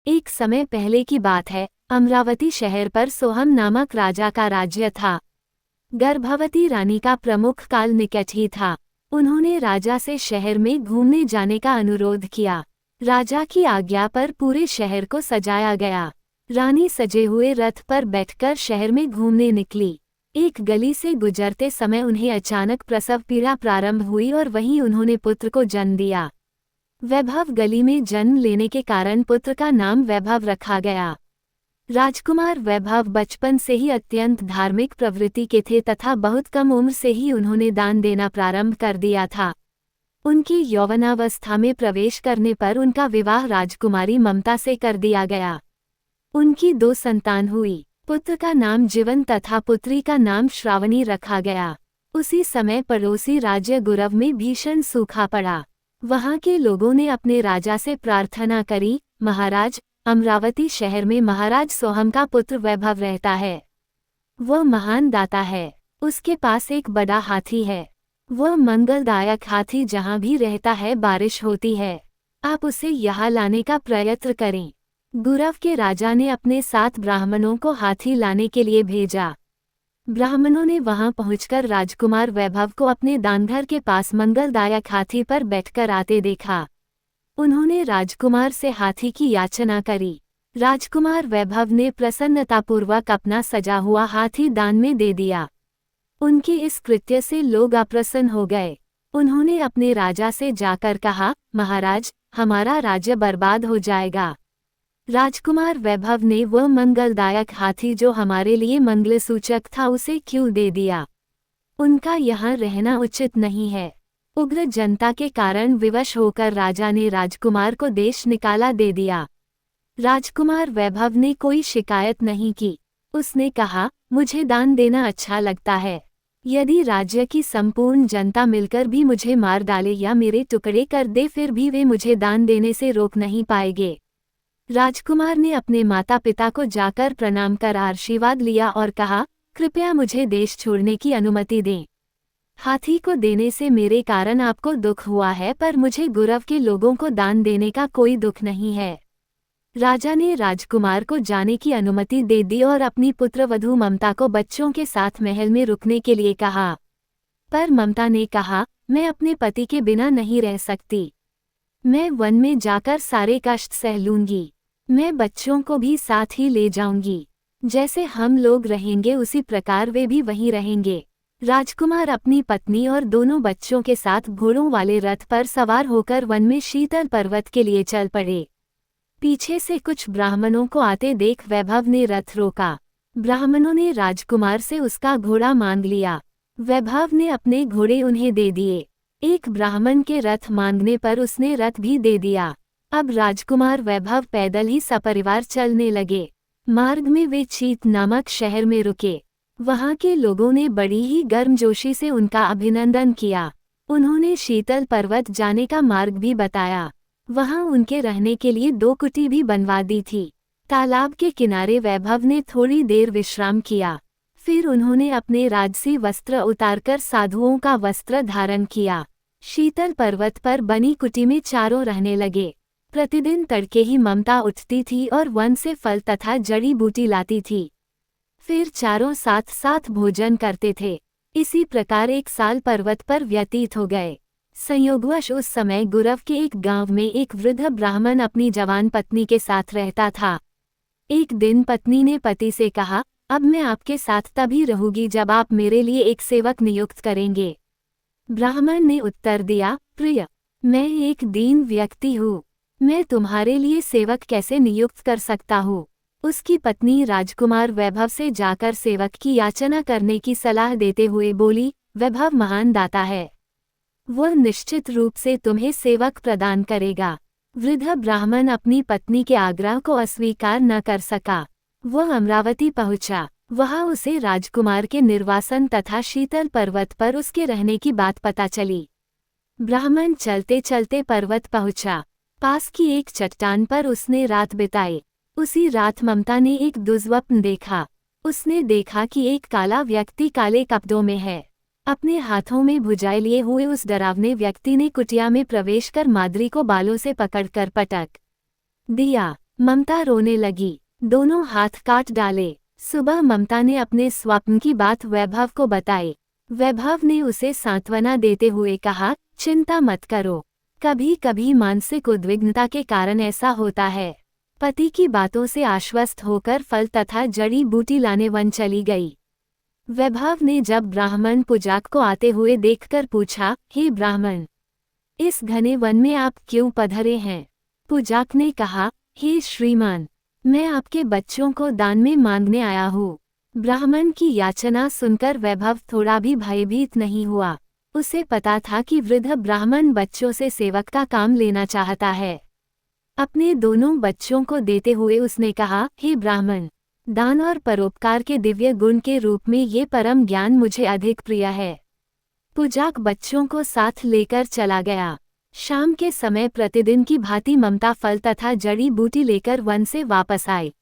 एक समय पहले की बात है, अमरावती शहर पर सोहम नामक राजा का राज्य था। गर्भवती रानी का प्रमुख काल निकट ही था। उन्होंने राजा से शहर में घूमने जाने का अनुरोध किया। राजा की आज्ञा पर पूरे शहर को सजाया गया। रानी सजे हुए रथ पर बैठकर शहर में घूमने निकली। एक गली से गुजरते समय उन्हें अचानक प्रसव पीड़ा प्रारंभ हुई और वहीं उन्होंने पुत्र को जन्म दिया। वैभव गली में जन्म लेने के कारण पुत्र का नाम वैभव रखा गया। राजकुमार वैभव बचपन से ही अत्यंत धार्मिक प्रवृत्ति के थे तथा बहुत कम उम्र से ही उन्होंने दान देना प्रारंभ कर दिया था। उनकी यौवनावस्था में प्रवेश करने पर उनका विवाह राजकुमारी ममता से कर दिया गया। उनकी 2 संतान हुई। पुत्र का नाम जीवन तथा पुत्री का नाम श्रावणी रखा गया। उसी समय पड़ोसी राज्य गुरव में भीषण सूखा पड़ा। वहां के लोगों ने अपने राजा से प्रार्थना करी, महाराज, अमरावती शहर में महाराज सोहम का पुत्र वैभव रहता है। वह महान दाता है। उसके पास एक बड़ा हाथी है। वह मंगलदायक हाथी जहां भी रहता है बारिश होती है। आप उसे यहाँ लाने का प्रयत्न करें। गुरव के राजा ने अपने 7 ब्राह्मणों को हाथी लाने के लिए भेजा। ब्राह्मणों ने वहां पहुंचकर राजकुमार वैभव को अपने दानघर के पास मंगलदायक हाथी पर बैठकर आते देखा। उन्होंने राजकुमार से हाथी की याचना करी। राजकुमार वैभव ने प्रसन्नतापूर्वक अपना सजा हुआ हाथी दान में दे दिया। उनके इस कृत्य से लोग अप्रसन्न हो गए। उन्होंने अपने राजा से जाकर कहा, महाराज, हमारा राज्य बर्बाद हो जाएगा। राजकुमार वैभव ने वह मंगलदायक हाथी जो हमारे लिए मंगलसूचक था उसे क्यों दे दिया? उनका यहाँ रहना उचित नहीं है। उग्र जनता के कारण विवश होकर राजा ने राजकुमार को देश निकाला दे दिया। राजकुमार वैभव ने कोई शिकायत नहीं की। उसने कहा, मुझे दान देना अच्छा लगता है। यदि राज्य की संपूर्ण जनता मिलकर भी मुझे मार डाले या मेरे टुकड़े कर दे फिर भी वे मुझे दान देने से रोक नहीं पाएंगे। राजकुमार ने अपने माता पिता को जाकर प्रणाम कर आशीर्वाद लिया और कहा, कृपया मुझे देश छोड़ने की अनुमति दें। हाथी को देने से मेरे कारण आपको दुख हुआ है पर मुझे गुरव के लोगों को दान देने का कोई दुख नहीं है। राजा ने राजकुमार को जाने की अनुमति दे दी और अपनी पुत्रवधू ममता को बच्चों के साथ महल में रुकने के लिए कहा। पर ममता ने कहा, मैं अपने पति के बिना नहीं रह सकती। मैं वन में जाकर सारे कष्ट सह लूंगी। मैं बच्चों को भी साथ ही ले जाऊंगी। जैसे हम लोग रहेंगे उसी प्रकार वे भी वहीं रहेंगे। राजकुमार अपनी पत्नी और दोनों बच्चों के साथ घोड़ों वाले रथ पर सवार होकर वन में शीतल पर्वत के लिए चल पड़े। पीछे से कुछ ब्राह्मणों को आते देख वैभव ने रथ रोका। ब्राह्मणों ने राजकुमार से उसका घोड़ा मांग लिया। वैभव ने अपने घोड़े उन्हें दे दिए। एक ब्राह्मण के रथ मांगने पर उसने रथ भी दे दिया। अब राजकुमार वैभव पैदल ही सपरिवार चलने लगे। मार्ग में वे चीत नामक शहर में रुके। वहां के लोगों ने बड़ी ही गर्मजोशी से उनका अभिनंदन किया। उन्होंने शीतल पर्वत जाने का मार्ग भी बताया। वहां उनके रहने के लिए 2 कुटी भी बनवा दी थी। तालाब के किनारे वैभव ने थोड़ी देर विश्राम किया। फिर उन्होंने अपने राजसी वस्त्र उतारकर साधुओं का वस्त्र धारण किया। शीतल पर्वत पर बनी कुटी में चारों रहने लगे। प्रतिदिन तड़के ही ममता उठती थी और वन से फल तथा जड़ी बूटी लाती थी। फिर चारों साथ साथ भोजन करते थे। इसी प्रकार 1 साल पर्वत पर व्यतीत हो गए। संयोगवश उस समय गुरव के एक गांव में एक वृद्ध ब्राह्मण अपनी जवान पत्नी के साथ रहता था। एक दिन पत्नी ने पति से कहा, अब मैं आपके साथ तभी रहूंगी जब आप मेरे लिए एक सेवक नियुक्त करेंगे। ब्राह्मण ने उत्तर दिया, प्रिय, मैं एक दीन व्यक्ति हूँ। मैं तुम्हारे लिए सेवक कैसे नियुक्त कर सकता हूँ? उसकी पत्नी राजकुमार वैभव से जाकर सेवक की याचना करने की सलाह देते हुए बोली, वैभव महान दाता है। वह निश्चित रूप से तुम्हें सेवक प्रदान करेगा। वृद्ध ब्राह्मण अपनी पत्नी के आग्रह को अस्वीकार न कर सका। वह अमरावती पहुंचा। वहां उसे राजकुमार के निर्वासन तथा शीतल पर्वत पर उसके रहने की बात पता चली। ब्राह्मण चलते चलते पर्वत पहुंचा। पास की एक चट्टान पर उसने रात बिताई। उसी रात ममता ने एक दुस्वप्न देखा। उसने देखा कि एक काला व्यक्ति काले कपड़ों में है। अपने हाथों में भुजाएं लिए हुए उस डरावने व्यक्ति ने कुटिया में प्रवेश कर माद्री को बालों से पकड़कर पटक दिया। ममता रोने लगी, दोनों हाथ काट डाले। सुबह ममता ने अपने स्वप्न की बात वैभव को बताई। वैभव ने उसे सांत्वना देते हुए कहा, चिंता मत करो, कभी कभी मानसिक उद्विग्नता के कारण ऐसा होता है। पति की बातों से आश्वस्त होकर फल तथा जड़ी बूटी लाने वन चली गई। वैभव ने जब ब्राह्मण पुजाक को आते हुए देखकर पूछा, हे ब्राह्मण, इस घने वन में आप क्यों पधरे हैं? पुजाक ने कहा, हे श्रीमान, मैं आपके बच्चों को दान में मांगने आया हूँ। ब्राह्मण की याचना सुनकर वैभव थोड़ा भी भयभीत नहीं हुआ। उसे पता था कि वृद्ध ब्राह्मण बच्चों से सेवक का काम लेना चाहता है। अपने दोनों बच्चों को देते हुए उसने कहा, हे ब्राह्मण, दान और परोपकार के दिव्य गुण के रूप में ये परम ज्ञान मुझे अधिक प्रिय है। पुजाक बच्चों को साथ लेकर चला गया। शाम के समय प्रतिदिन की भांति ममता फल तथा जड़ी बूटी लेकर वन से वापस आई।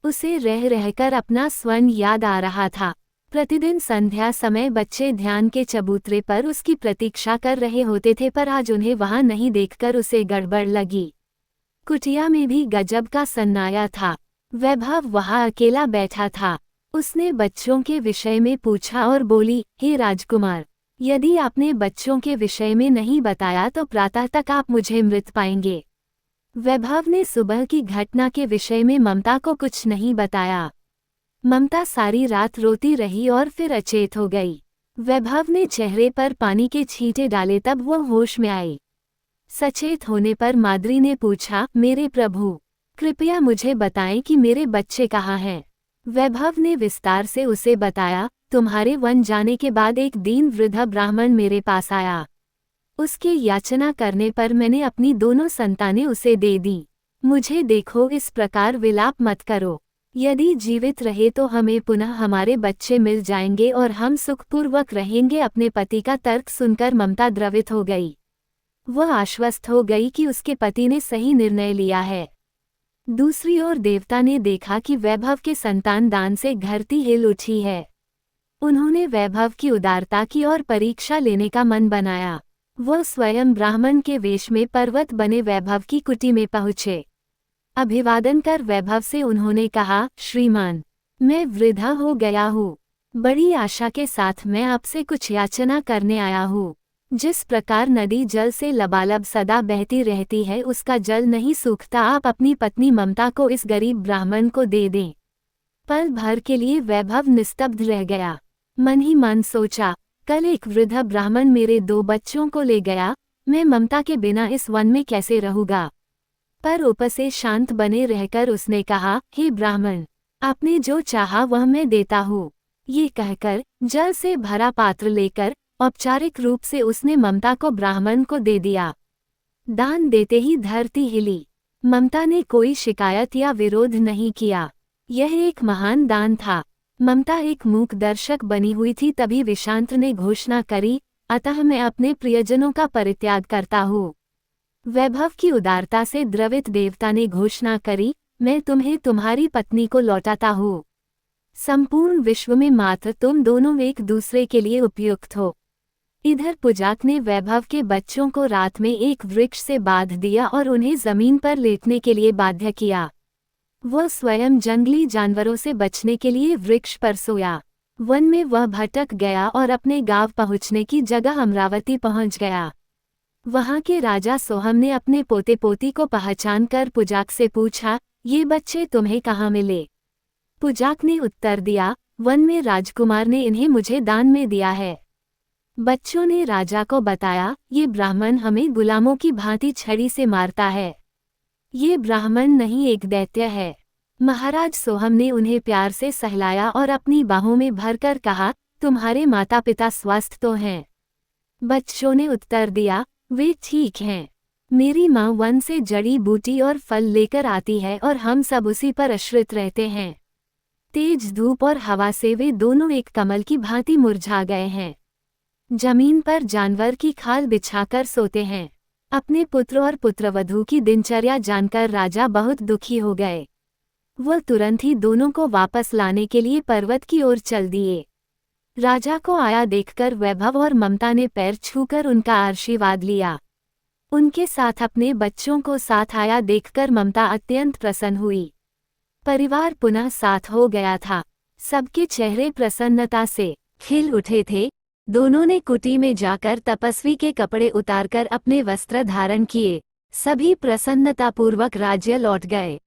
उसे रह रहकर अपना स्वर्ण याद आ रहा था। प्रतिदिन संध्या समय बच्चे ध्यान के चबूतरे पर उसकी प्रतीक्षा कर रहे होते थे, पर आज उन्हें वहां नहीं देखकर उसे गड़बड़ लगी। कुटिया में भी गजब का सन्नाटा था। वैभव वहां अकेला बैठा था। उसने बच्चों के विषय में पूछा और बोली, हे राजकुमार, यदि आपने बच्चों के विषय में नहीं बताया तो प्रातः तक आप मुझे मृत पाएंगे। वैभव ने सुबह की घटना के विषय में ममता को कुछ नहीं बताया। ममता सारी रात रोती रही और फिर अचेत हो गई। वैभव ने चेहरे पर पानी के छींटे डाले, तब वह होश में आई। सचेत होने पर माद्री ने पूछा, मेरे प्रभु, कृपया मुझे बताएं कि मेरे बच्चे कहाँ हैं। वैभव ने विस्तार से उसे बताया, तुम्हारे वन जाने के बाद एक दीन वृद्ध ब्राह्मण मेरे पास आया। उसके याचना करने पर मैंने अपनी दोनों संतानें उसे दे दी। मुझे देखो, इस प्रकार विलाप मत करो। यदि जीवित रहे तो हमें पुनः हमारे बच्चे मिल जाएंगे और हम सुखपूर्वक रहेंगे। अपने पति का तर्क सुनकर ममता द्रवित हो गई। वह आश्वस्त हो गई कि उसके पति ने सही निर्णय लिया है। दूसरी ओर देवता ने देखा कि वैभव के संतान दान से धरती हिल उठी है। उन्होंने वैभव की उदारता की और परीक्षा लेने का मन बनाया। वह स्वयं ब्राह्मण के वेश में पर्वत बने वैभव की कुटी में पहुँचे। अभिवादन कर वैभव से उन्होंने कहा, श्रीमान, मैं वृद्धा हो गया हूँ। बड़ी आशा के साथ मैं आपसे कुछ याचना करने आया हूँ। जिस प्रकार नदी जल से लबालब सदा बहती रहती है, उसका जल नहीं सूखता, आप अपनी पत्नी ममता को इस गरीब ब्राह्मण को दे दें। पल भर के लिए वैभव निस्तब्ध रह गया। मन ही मन सोचा, कल एक वृद्ध ब्राह्मण मेरे 2 बच्चों को ले गया, मैं ममता के बिना इस वन में कैसे रहूँगा। पर उपसे शांत बने रहकर उसने कहा, हे ब्राह्मण, आपने जो चाहा वह मैं देता हूँ। ये कहकर जल से भरा पात्र लेकर औपचारिक रूप से उसने ममता को ब्राह्मण को दे दिया। दान देते ही धरती हिली। ममता ने कोई शिकायत या विरोध नहीं किया। यह एक महान दान था। ममता एक मूक दर्शक बनी हुई थी। तभी विशांत ने घोषणा करी, अतः मैं अपने प्रियजनों का परित्याग करता हूँ। वैभव की उदारता से द्रवित देवता ने घोषणा करी, मैं तुम्हें तुम्हारी पत्नी को लौटाता हूँ। संपूर्ण विश्व में मात्र तुम दोनों एक दूसरे के लिए उपयुक्त हो। इधर पुजाक ने वैभव के बच्चों को रात में एक वृक्ष से बांध दिया और उन्हें जमीन पर लेटने के लिए बाध्य किया। वह स्वयं जंगली जानवरों से बचने के लिए वृक्ष पर सोया। वन में वह भटक गया और अपने गांव पहुंचने की जगह अमरावती पहुंच गया। वहां के राजा सोहम ने अपने पोते पोती को पहचान कर पुजाक से पूछा, ये बच्चे तुम्हें कहाँ मिले? पुजाक ने उत्तर दिया, वन में राजकुमार ने इन्हें मुझे दान में दिया है। बच्चों ने राजा को बताया, ये ब्राह्मण हमें गुलामों की भांति छड़ी से मारता है। ये ब्राह्मण नहीं, एक दैत्य है। महाराज सोहम ने उन्हें प्यार से सहलाया और अपनी बाहों में भरकर कहा, तुम्हारे माता पिता स्वस्थ तो हैं? बच्चों ने उत्तर दिया, वे ठीक हैं। मेरी माँ वन से जड़ी बूटी और फल लेकर आती है और हम सब उसी पर आश्रित रहते हैं। तेज धूप और हवा से वे दोनों एक कमल की भांति मुरझा गए हैं। जमीन पर जानवर की खाल बिछाकर सोते हैं। अपने पुत्र और पुत्रवधू की दिनचर्या जानकर राजा बहुत दुखी हो गए। वह तुरंत ही दोनों को वापस लाने के लिए पर्वत की ओर चल दिए। राजा को आया देखकर वैभव और ममता ने पैर छूकर उनका आशीर्वाद लिया। उनके साथ अपने बच्चों को साथ आया देखकर ममता अत्यंत प्रसन्न हुई। परिवार पुनः साथ हो गया था। सबके चेहरे प्रसन्नता से खिल उठे थे। दोनों ने कुटी में जाकर तपस्वी के कपड़े उतारकर अपने वस्त्र धारण किए। सभी प्रसन्नतापूर्वक राज्य लौट गए।